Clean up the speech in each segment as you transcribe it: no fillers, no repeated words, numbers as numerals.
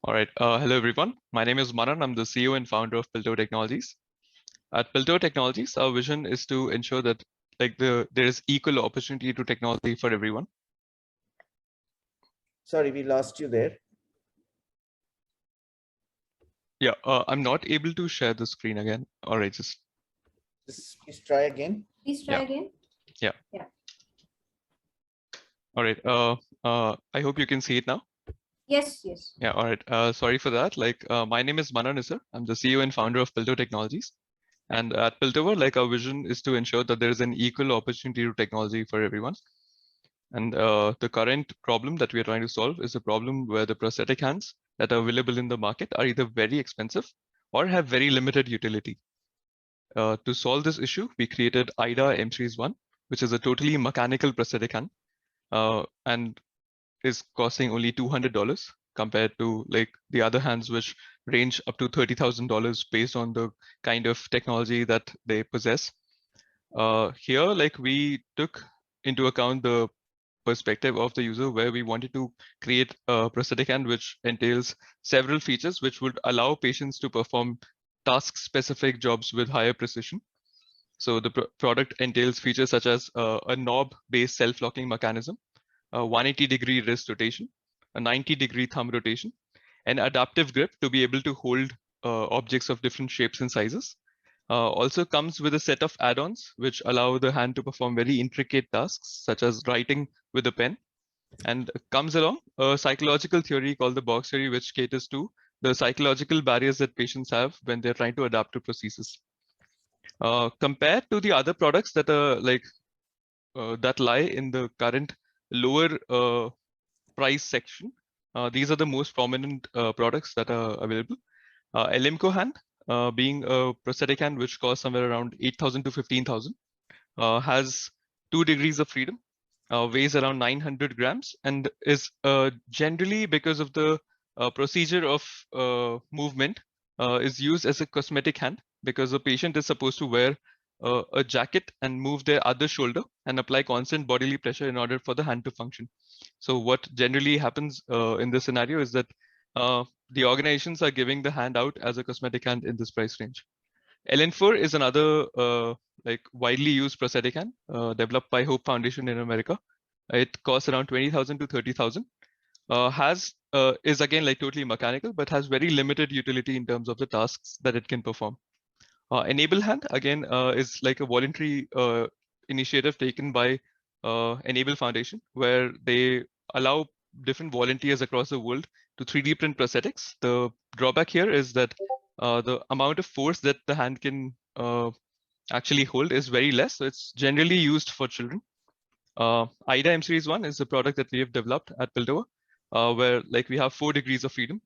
All right. Hello, everyone. My name is Manan. I'm the CEO and founder of Piltover Technologies. At Piltover Technologies, our vision is to ensure that there is equal opportunity to technology for everyone. Sorry, we lost you there. Yeah, I'm not able to share the screen again. All right, just please try again. Please try again. Yeah. All right. I hope you can see it now. Yes, yes. Yeah. All right. Sorry for that. My name is Manan Nisar. I'm the CEO and founder of Piltover Technologies. And at Piltover, our vision is to ensure that there is an equal opportunity to technology for everyone. And the current problem that we are trying to solve is a problem where the prosthetic hands that are available in the market are either very expensive or have very limited utility. To solve this issue, we created IDA M Series 1, which is a totally mechanical prosthetic hand and is costing only $200 compared to the other hands, which range up to $30,000 based on the kind of technology that they possess. Here, we took into account the perspective of the user, where we wanted to create a prosthetic hand which entails several features which would allow patients to perform task-specific jobs with higher precision. So the product entails features such as a knob-based self-locking mechanism, a 180-degree wrist rotation, a 90-degree thumb rotation, an adaptive grip to be able to hold objects of different shapes and sizes. Also comes with a set of add-ons which allow the hand to perform very intricate tasks such as writing with a pen, and comes along a psychological theory called the box theory, which caters to the psychological barriers that patients have when they're trying to adapt to prosthesis. Compared to the other products that are that lie in the current lower price section, these are the most prominent products that are available. Elimco hand, being a prosthetic hand which costs somewhere around 8,000 to 15,000, has 2 degrees of freedom, weighs around 900 grams, and is generally, because of the procedure of movement, is used as a cosmetic hand, because the patient is supposed to wear a jacket and move their other shoulder and apply constant bodily pressure in order for the hand to function. So what generally happens in this scenario is that the organizations are giving the hand out as a cosmetic hand in this price range. LN4 is another widely used prosthetic hand developed by Hope Foundation in America. It costs around 20,000 to 30,000. Is again totally mechanical, but has very limited utility in terms of the tasks that it can perform. Enable hand again is like a voluntary initiative taken by Enable Foundation, where they allow different volunteers across the world to 3D print prosthetics. The drawback here is that the amount of force that the hand can actually hold is very less. So it's generally used for children. IDA M Series 1 is a product that we have developed at Piltover, where we have 4 degrees of freedom.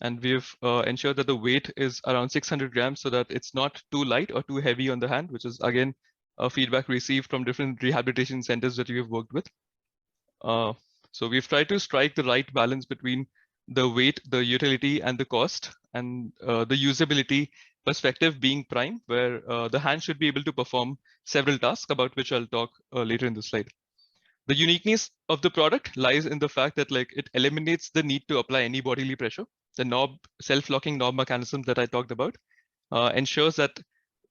And we've ensured that the weight is around 600 grams so that it's not too light or too heavy on the hand, which is again a feedback received from different rehabilitation centers that we've worked with. So we've tried to strike the right balance between the weight, the utility, and the cost, and the usability perspective being prime, where the hand should be able to perform several tasks, about which I'll talk later in the slide. The uniqueness of the product lies in the fact that it eliminates the need to apply any bodily pressure. The self-locking knob mechanism that I talked about ensures that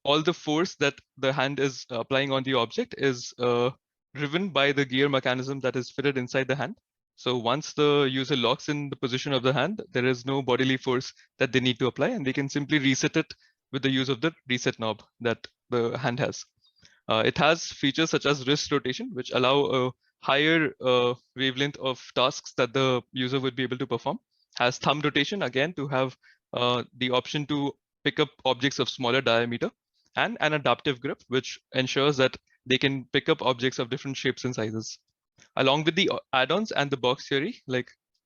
all the force that the hand is applying on the object is driven by the gear mechanism that is fitted inside the hand. So once the user locks in the position of the hand, there is no bodily force that they need to apply, and they can simply reset it with the use of the reset knob that the hand has. It has features such as wrist rotation, which allow a higher wavelength of tasks that the user would be able to perform. Has thumb rotation, again, to have the option to pick up objects of smaller diameter, and an adaptive grip, which ensures that they can pick up objects of different shapes and sizes. Along with the add-ons and the box theory,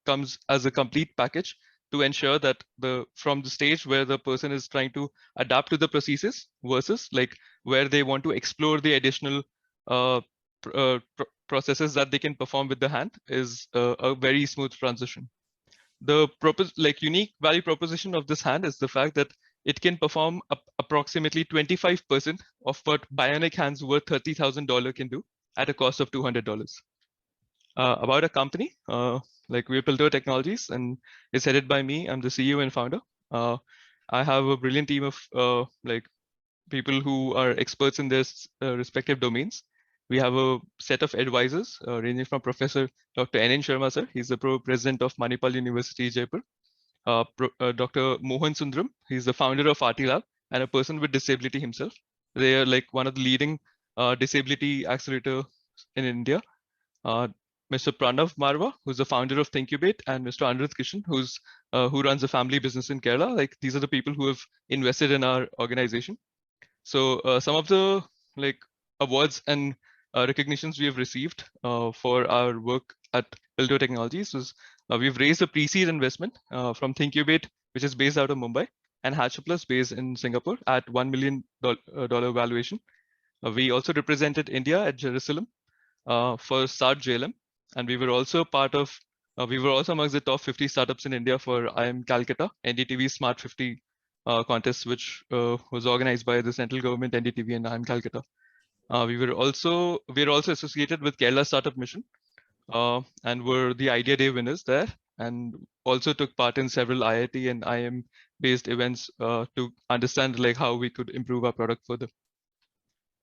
comes as a complete package to ensure that from the stage where the person is trying to adapt to the prosthesis versus where they want to explore the additional processes that they can perform with the hand, is a very smooth transition. The unique value proposition of this hand is the fact that it can perform approximately 25% of what bionic hands worth $30,000 can do at a cost of $200. About a company, Like we're Piltover Technologies, and it's headed by me. I'm the CEO and founder. Uh, I have a brilliant team of like people who are experts in their respective domains. We have a set of advisors ranging from Professor Dr. N. Sharma sir. He's the president of Manipal University, Jaipur. Dr. Mohan Sundaram. He's the founder of RT Lab and a person with disability himself. They are like one of the leading disability accelerator in India. Uh, Mr. Pranav Marwa, who's the founder of Thinkubate, and Mr. Anirudh Kishan, who runs a family business in Kerala. Like these are the people who have invested in our organization. So some of the like awards and recognitions we have received for our work at Piltover Technologies was we've raised a pre-seed investment from Thinkubate, which is based out of Mumbai, and Hatchaplus based in Singapore at $1 million dollar valuation. We also represented India at Jerusalem for Start JLM, and we were also we were also amongst the top 50 startups in India for IM Calcutta NDTV Smart 50 contest, which was organized by the central government, NDTV, and IM Calcutta. We were also associated with Kerala Startup Mission, and were the Idea Day winners there, and also took part in several IIT and IM based events to understand like how we could improve our product further.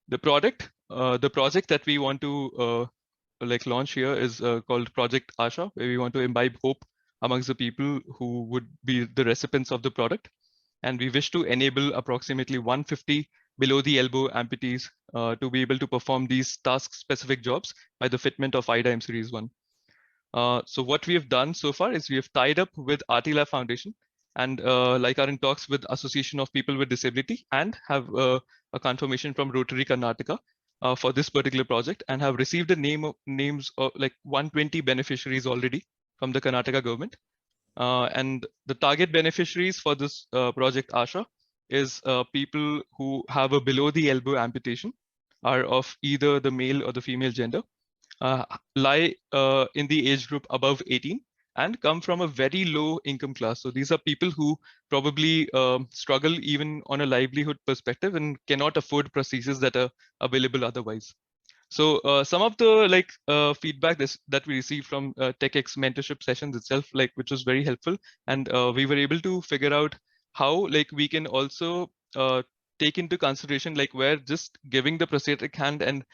The project that we want to like launch here is called Project Asha, where we want to imbibe hope amongst the people who would be the recipients of the product. And we wish to enable approximately 150 below the elbow amputees to be able to perform these task specific jobs by the fitment of IDA M Series 1. So what we have done so far is we have tied up with RT Foundation and like are in talks with Association of People with Disability and have a confirmation from Rotary Karnataka for this particular project and have received the names of like 120 beneficiaries already from the Karnataka government. And the target beneficiaries for this project Asha is people who have a below the elbow amputation, are of either the male or the female gender, lie in the age group above 18 and come from a very low income class. So these are people who probably struggle even on a livelihood perspective and cannot afford prostheses that are available otherwise. So some of the feedback that we received from TechX mentorship sessions itself, like which was very helpful, and we were able to figure out how like we can also take into consideration like where just giving the prosthetic hand and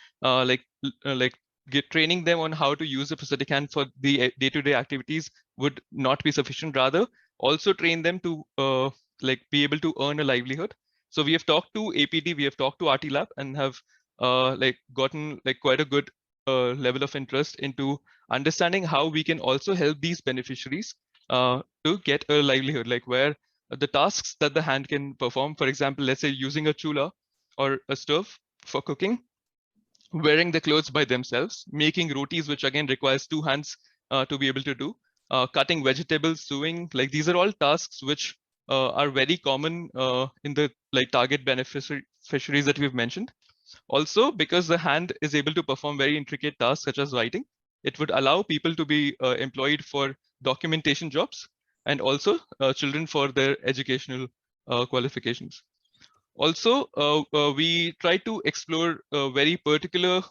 training them on how to use the prosthetic hand for the day-to-day activities would not be sufficient. Rather, also train them to like be able to earn a livelihood. So we have talked to APD, we have talked to RT Lab, and have like gotten like quite a good level of interest into understanding how we can also help these beneficiaries to get a livelihood, like where the tasks that the hand can perform, for example, let's say using a chula or a stove for cooking, wearing the clothes by themselves, making rotis, which again requires two hands to be able to do, cutting vegetables, sewing, like these are all tasks which are very common in the like target beneficiaries that we've mentioned. Also, because the hand is able to perform very intricate tasks such as writing, it would allow people to be employed for documentation jobs and also children for their educational qualifications. Also, we try to explore very particular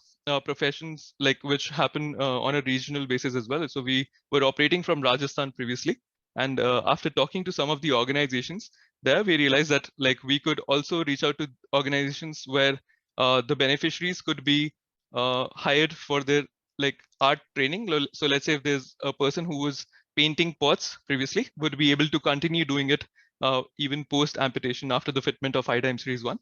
professions like which happen on a regional basis as well. So we were operating from Rajasthan previously, and after talking to some of the organizations there, we realized that like we could also reach out to organizations where the beneficiaries could be hired for their like art training. So let's say if there's a person who was painting pots previously, would be able to continue doing it even post amputation after the fitment of IDA M Series 1.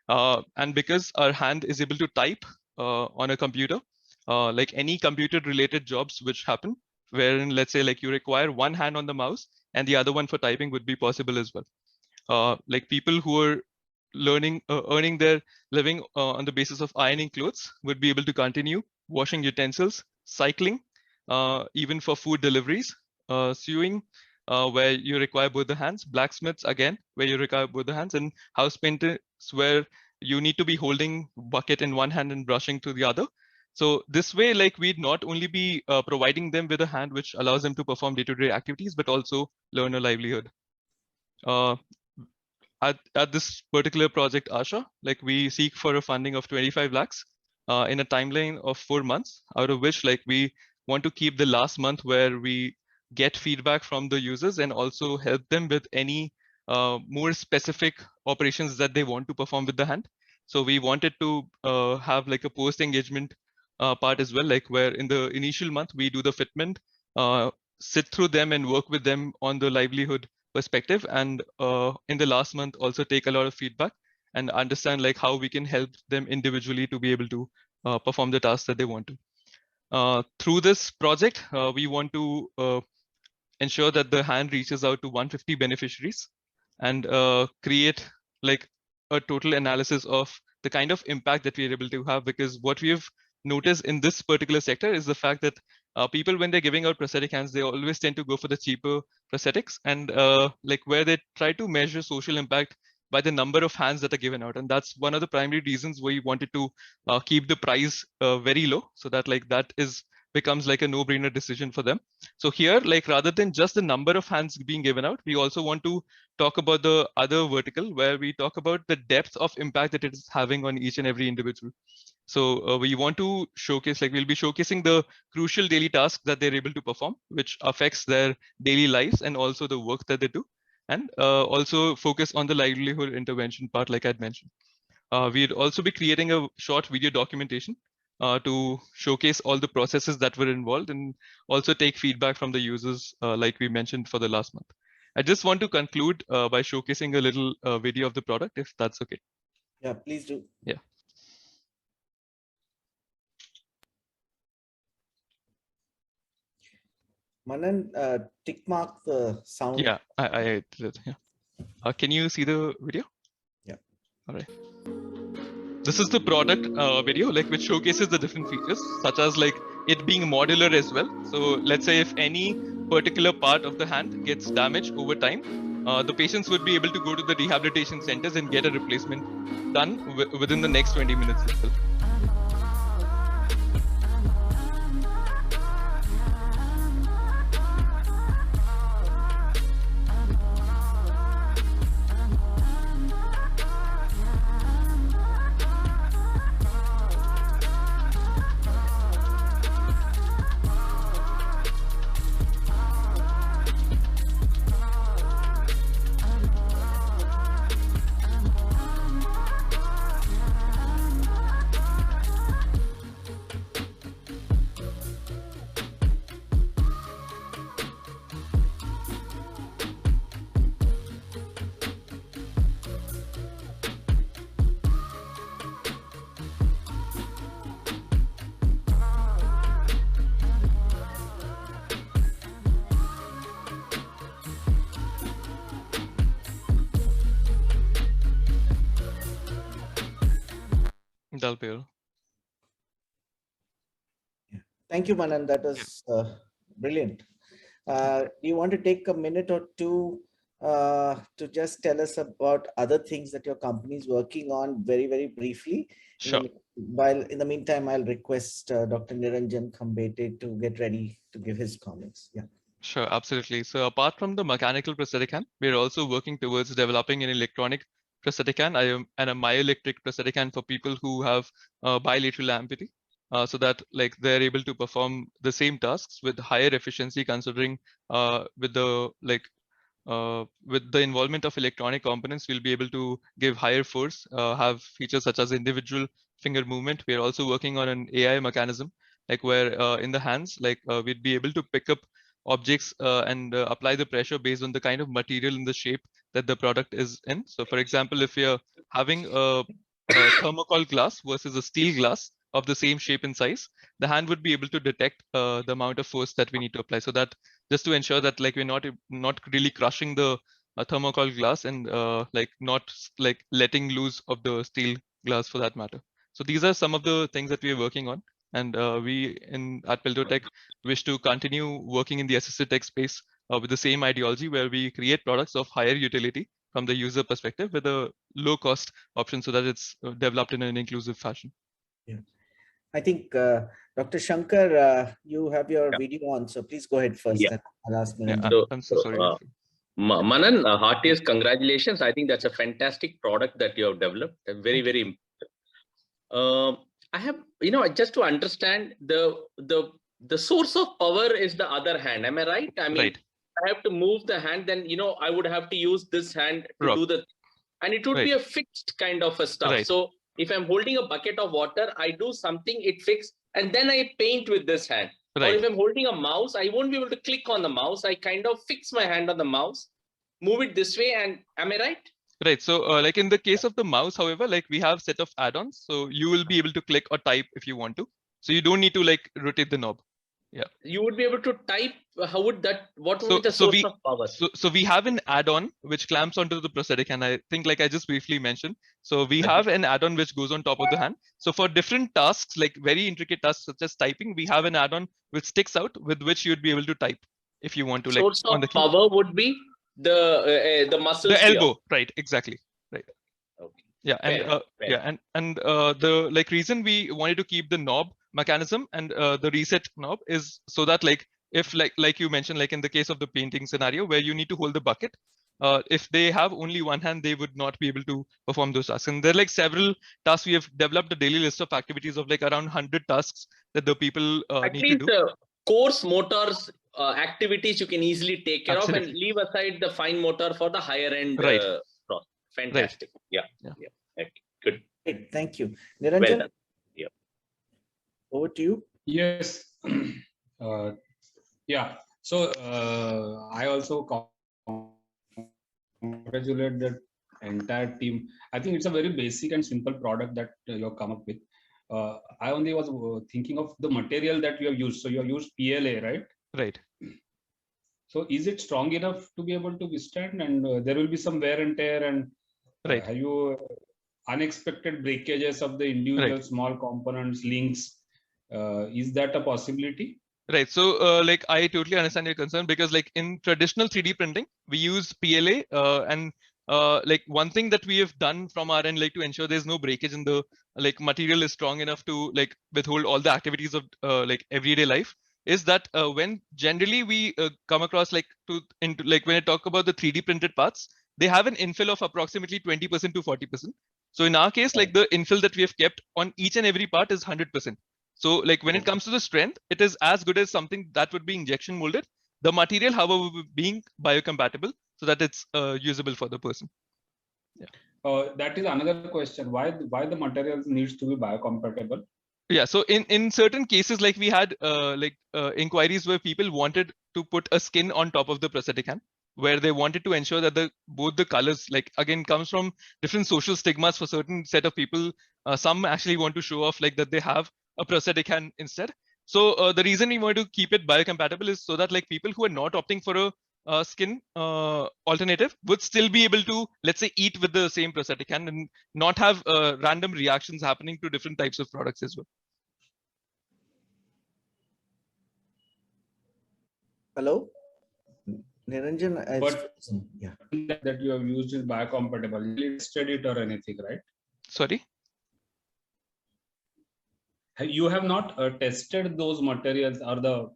And because our hand is able to type on a computer, like any computer related jobs which happen, wherein let's say like you require one hand on the mouse and the other one for typing would be possible as well. Like people who are earning their living on the basis of ironing clothes would be able to continue washing utensils, cycling, even for food deliveries, sewing, where you require both the hands, blacksmiths again, where you require both the hands, and house painters where you need to be holding bucket in one hand and brushing to the other. So this way, like we'd not only be providing them with a hand which allows them to perform day-to-day activities, but also learn a livelihood. Uh, at this particular project, Asha, like we seek for a funding of 25 lakhs in a timeline of 4 months, out of which like we want to keep the last month where we get feedback from the users and also help them with any more specific operations that they want to perform with the hand. So we wanted to have like a post engagement part as well, like where in the initial month we do the fitment, sit through them and work with them on the livelihood perspective, and in the last month also take a lot of feedback and understand like how we can help them individually to be able to perform the tasks that they want to. Through this project, we want to ensure that the hand reaches out to 150 beneficiaries and create like a total analysis of the kind of impact that we are able to have. Because what we have noticed in this particular sector is the fact that people, when they're giving out prosthetic hands, they always tend to go for the cheaper prosthetics, and like where they try to measure social impact by the number of hands that are given out. And that's one of the primary reasons we wanted to keep the price very low, so that like that is becomes like a no-brainer decision for them. So here, like rather than just the number of hands being given out, we also want to talk about the other vertical where we talk about the depth of impact that it is having on each and every individual. So we want to showcase, like we'll be showcasing the crucial daily tasks that they're able to perform, which affects their daily lives and also the work that they do. And also focus on the livelihood intervention part, like I'd mentioned. We'd also be creating a short video documentation to showcase all the processes that were involved and also take feedback from the users, like we mentioned for the last month. I just want to conclude by showcasing a little video of the product, if that's okay. Yeah, please do. Yeah. Manan, tick mark the sound. Yeah, I did it. Yeah. Can you see the video? Yeah. All right. This is the product video, like which showcases the different features, such as like it being modular as well. So let's say if any particular part of the hand gets damaged over time, the patients would be able to go to the rehabilitation centers and get a replacement done within the next 20 minutes itself. That'll be all. Thank you, Manan. That was brilliant. Do you want to take a minute or two to just tell us about other things that your company is working on very, very briefly? Sure. While in the meantime, I'll request Dr. Niranjan Khambete to get ready to give his comments. Yeah. Sure, absolutely. So apart from the mechanical prosthetic hand, we're also working towards developing an electronic prosthetic hand and a myoelectric prosthetic hand for people who have bilateral amputee, so that like they're able to perform the same tasks with higher efficiency, considering with the involvement of electronic components, we'll be able to give higher force, have features such as individual finger movement. We're also working on an AI mechanism, like where in the hands, like we'd be able to pick up objects and apply the pressure based on the kind of material and the shape that the product is in. So for example, if you're having a thermocol glass versus a steel glass of the same shape and size, the hand would be able to detect the amount of force that we need to apply. So that just to ensure that like we're not really crushing the thermocol glass and like not like letting loose of the steel glass for that matter. So these are some of the things that we are working on. And we at Piltover Tech wish to continue working in the assisted tech space with the same ideology, where we create products of higher utility from the user perspective with a low cost option, so that it's developed in an inclusive fashion. Yeah. I think Dr. Shankar, you have your video on, so please go ahead first. Yeah. I'll ask Yeah, I'm so sorry. Manan, heartiest congratulations. I think that's a fantastic product that you have developed. Very, very. I have, just to understand the the source of power is the other hand. Am I right? I mean, Right. I have to move the hand, then, I would have to use this hand to Rob. do the, and it would be Right. a fixed kind of a stuff. Right. So if I'm holding a bucket of water, I do something, it fixed, and then I paint with this hand. Or Right. if I'm holding a mouse, I won't be able to click on the mouse. I kind of fix my hand on the mouse, move it this way, and am I right? Right. So like in the case of the mouse, however, like we have set of add-ons, so you will be able to click or type if you want to. So you don't need to like rotate the knob. Yeah. You would be able to type. How would that? What would So be the so source we of power? so we have an add-on which clamps onto the prosthetic, and I think like I just briefly mentioned. So we Okay. have an add-on which goes on top of the hand. So for different tasks, like very intricate tasks such as typing, we have an add-on which sticks out with which you'd be able to type if you want to, like Source on of the key. power would be the muscles The here. elbow, right? Exactly. Right. Okay. Yeah, and Fair, fair. the like reason we wanted to keep the knob mechanism and the reset knob is so that like if like you mentioned, like in the case of the painting scenario where you need to hold the bucket, if they have only one hand, they would not be able to perform those tasks. And there are like several tasks. We have developed a daily list of activities of like around 100 tasks that the people At need to least do. coarse motors activities you can easily take care of, and Absolutely. leave aside the fine motor for the higher end. Right. Fantastic. Yeah. Yeah. Okay, good. Great, thank you. Well Niranjan, done. Yeah. over to you. Yes. Yeah. So I also congratulate the entire team. I think it's a very basic and simple product that you have come up with. I only was thinking of the material that you have used. So you have used PLA, right? Right. So is it strong enough to be able to withstand? And there will be some wear and tear, and Right. have you unexpected breakages of the individual Right. small components, links? Is that a possibility? Right. So like I totally understand your concern, because like in traditional 3D printing, we use PLA and like one thing that we have done from our end, like to ensure there's no breakage in the like material is strong enough to like withhold all the activities of like everyday life, is that when generally we come across like into like when I talk about the 3D printed parts, they have an infill of approximately 20% to 40%. So in our case, like the infill that we have kept on each and every part is 100%. So like when it comes to the strength, it is as good as something that would be injection molded. The material, however, being biocompatible so that it's usable for the person. Yeah. That is another question. Why the materials needs to be biocompatible? Yeah. So in certain cases, like we had inquiries where people wanted to put a skin on top of the prosthetic hand, where they wanted to ensure that both the colors, like again, comes from different social stigmas for certain set of people. Some actually want to show off like that they have a prosthetic hand instead. So the reason we want to keep it biocompatible is so that like people who are not opting for a skin alternative would still be able to, let's say, eat with the same prosthetic hand and not have random reactions happening to different types of products as well. Hello, Niranjan. But Yeah. that you have used is biocompatible. You tested it or anything, right? Sorry. You have not tested those materials, or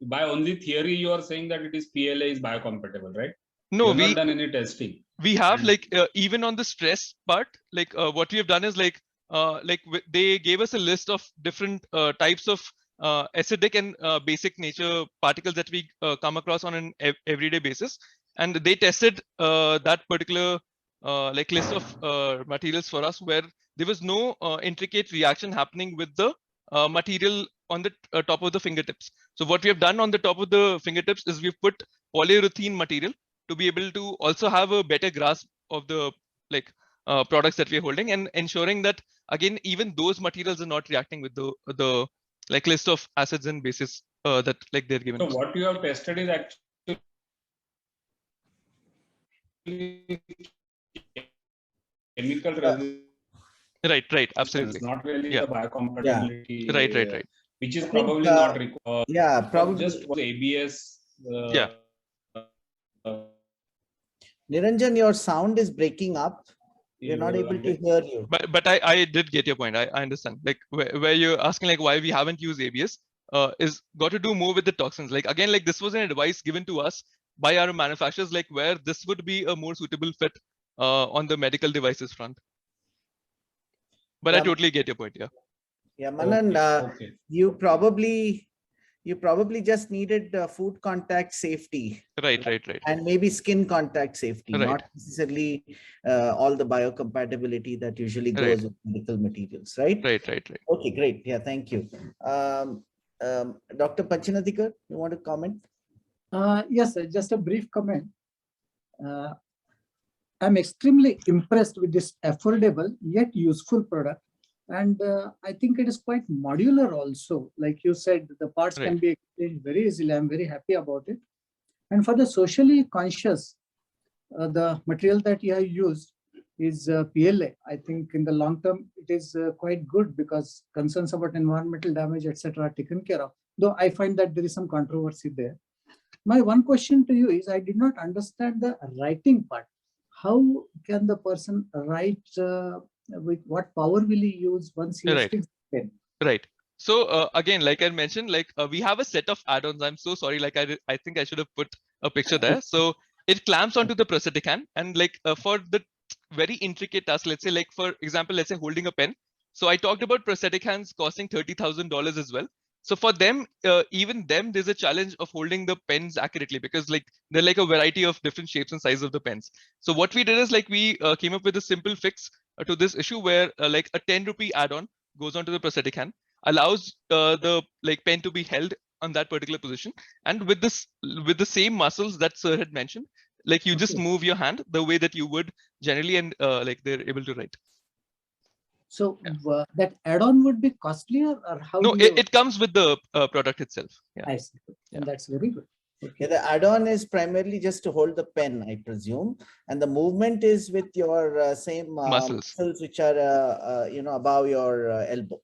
by only theory you are saying that it is PLA is biocompatible, right? No, you have not done any testing. We have like even on the stress part, like what we have done is like they gave us a list of different types of acidic and basic nature particles that we come across on an everyday basis, and they tested that particular like list of materials for us, where there was no intricate reaction happening with the material on the top of the fingertips. So what we have done on the top of the fingertips is we've put polyurethane material to be able to also have a better grasp of the like products that we're holding, and ensuring that again even those materials are not reacting with the like list of acids and bases that like they're given. So what you have tested is actually chemical resistance. Right, absolutely. Not really Yeah. the biocompatibility. Right. Which is probably not required. Yeah, probably. Just ABS. Yeah. Niranjan, your sound is breaking up. We're not able to hear you. But I did get your point. I understand. Like where you're asking like why we haven't used ABS is got to do more with the toxins. Like again, like this was an advice given to us by our manufacturers, like where this would be a more suitable fit on the medical devices front. But I totally get your point. Yeah. Yeah, Manan, Okay. you probably you probably just needed food contact safety. Right. And maybe skin contact safety, Right. not necessarily all the biocompatibility that usually Right. goes with medical materials, right? Right. Okay, great. Yeah, thank you. Dr. Panchanadikar, you want to comment? Yes, sir, just a brief comment. I'm extremely impressed with this affordable yet useful product. And I think it is quite modular also. Like you said, the parts can Right. be exchanged very easily. I'm very happy about it. And for the socially conscious, the material that you have used is PLA. I think in the long term, it is quite good because concerns about environmental damage, etc., are taken care of. Though I find that there is some controversy there. My one question to you is, I did not understand the writing part. How can the person write? With what power will he use once he has Right. fixed the pen? Right. So again, like I mentioned, like we have a set of add-ons. I'm so sorry. Like I think I should have put a picture there. So it clamps onto the prosthetic hand, and like for the very intricate task, let's say, like for example, let's say holding a pen. So I talked about prosthetic hands costing $30,000 as well. So for them, even them, there's a challenge of holding the pens accurately because like they're like a variety of different shapes and sizes of the pens. So what we did is like we came up with a simple fix to this issue where like a 10 rupee add-on goes onto the prosthetic hand, allows the like pen to be held on that particular position, and with the same muscles that sir had mentioned, like you just Okay. move your hand the way that you would generally, and like they're able to write. So that add-on would be costlier, or how No, do you? it comes with the product itself. Yeah. I see. Yeah. And that's very good. Yeah, Okay. the add-on is primarily just to hold the pen, I presume, and the movement is with your same Muscles. muscles which are above your elbow,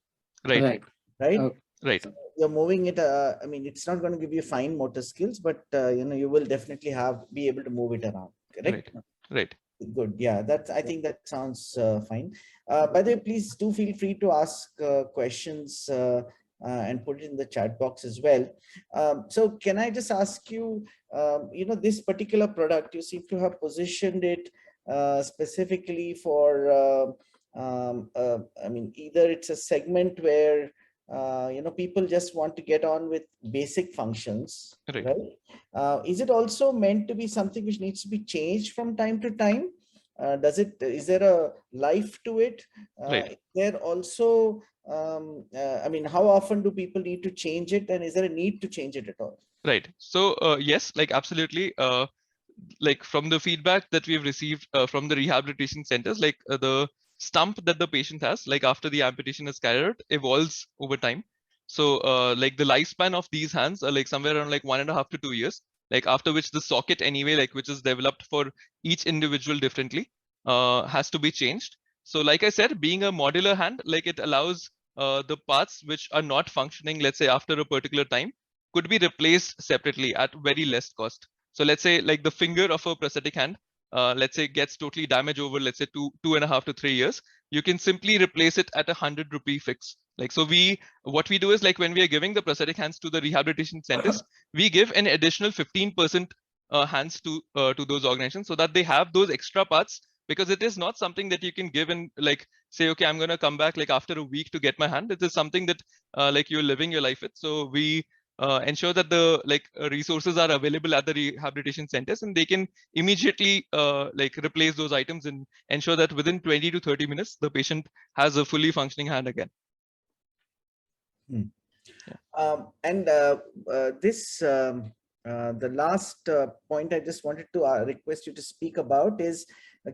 Right. Right. right? Okay. Right. So you're moving it. I mean, it's not going to give you fine motor skills, but you will definitely be able to move it around. Correct? Right. Good. Yeah, I think that sounds fine. By the way, please do feel free to ask questions and put it in the chat box as well. So can I just ask you, this particular product, you seem to have positioned it specifically for, I mean, either it's a segment where, people just want to get on with basic functions, Right. right? Is it also meant to be something which needs to be changed from time to time? Is there a life to it? Right. Is there also, I mean, how often do people need to change it, and is there a need to change it at all? Right. So yes, like absolutely. Like from the feedback that we've received from the rehabilitation centers, like the stump that the patient has, like after the amputation is carried out, evolves over time. So like the lifespan of these hands are like somewhere around like 1.5 to 2 years, like after which the socket anyway, like which is developed for each individual differently, has to be changed. So like I said, being a modular hand, like it allows the parts which are not functioning, let's say after a particular time, could be replaced separately at very less cost. So let's say like the finger of a prosthetic hand, let's say gets totally damaged over, let's say 2.5 to 3 years. You can simply replace it at 100 rupee fix. Like, so what we do is like when we are giving the prosthetic hands to the rehabilitation centers, we give an additional 15% hands to those organizations so that they have those extra parts, because it is not something that you can give and like say, okay, I'm going to come back like after a week to get my hand. It is something that like you're living your life with. So we ensure that the resources are available at the rehabilitation centers, and they can immediately like replace those items and ensure that within 20 to 30 minutes the patient has a fully functioning hand again. And the last point I just wanted to request you to speak about is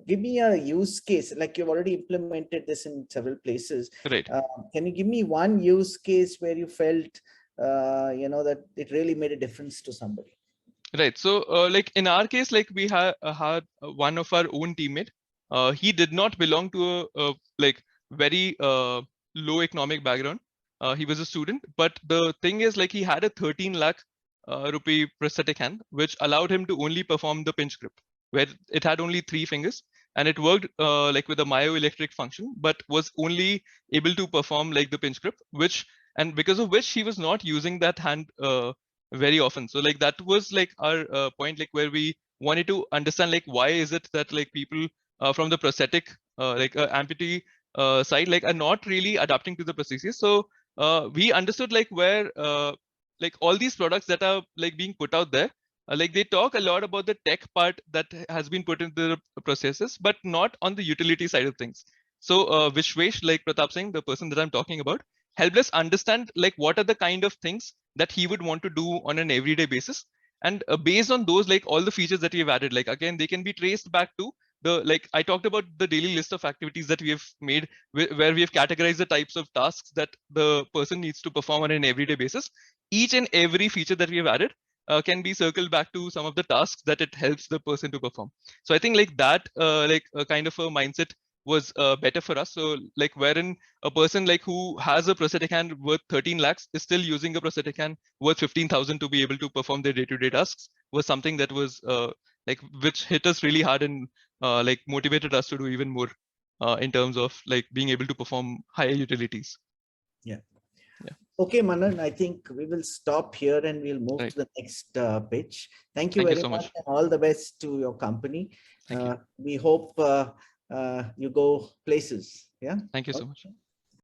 give me a use case. Like you've already implemented this in several places. Right. Can you give me one use case where you felt that it really made a difference to somebody? Right. So like in our case, like we had one of our own teammate. He did not belong to a like very low economic background. He was a student, but the thing is like he had a 13 lakh rupee prosthetic hand, which allowed him to only perform the pinch grip, where it had only 3 fingers, and it worked like with a myoelectric function, but was only able to perform like the pinch grip, and because of which he was not using that hand very often. So like that was like our point, like where we wanted to understand like why is it that like people from the prosthetic amputee side like are not really adapting to the prosthesis. So we understood like where like all these products that are like being put out there, like they talk a lot about the tech part that has been put into the processes, but not on the utility side of things. So Vishwesh, like Pratap Singh, the person that I'm talking about, helped us understand like what are the kind of things that he would want to do on an everyday basis. And based on those, like all the features that we have added, like again, they can be traced back to the, like I talked about the daily list of activities that we have made, where we have categorized the types of tasks that the person needs to perform on an everyday basis. Each and every feature that we have added can be circled back to some of the tasks that it helps the person to perform. So I think like that, like a kind of a mindset was better for us. So like wherein a person like who has a prosthetic hand worth 13 lakhs is still using a prosthetic hand worth 15,000 to be able to perform their day-to-day tasks, was something that was like which hit us really hard and like motivated us to do even more in terms of like being able to perform higher utilities. Yeah. Yeah. Okay, Manan, I think we will stop here and we'll move Right. to the next pitch. Thank you Thank you very so much much. and all the best to your company. Thank you. We hope you go places. Yeah. Thank you so much.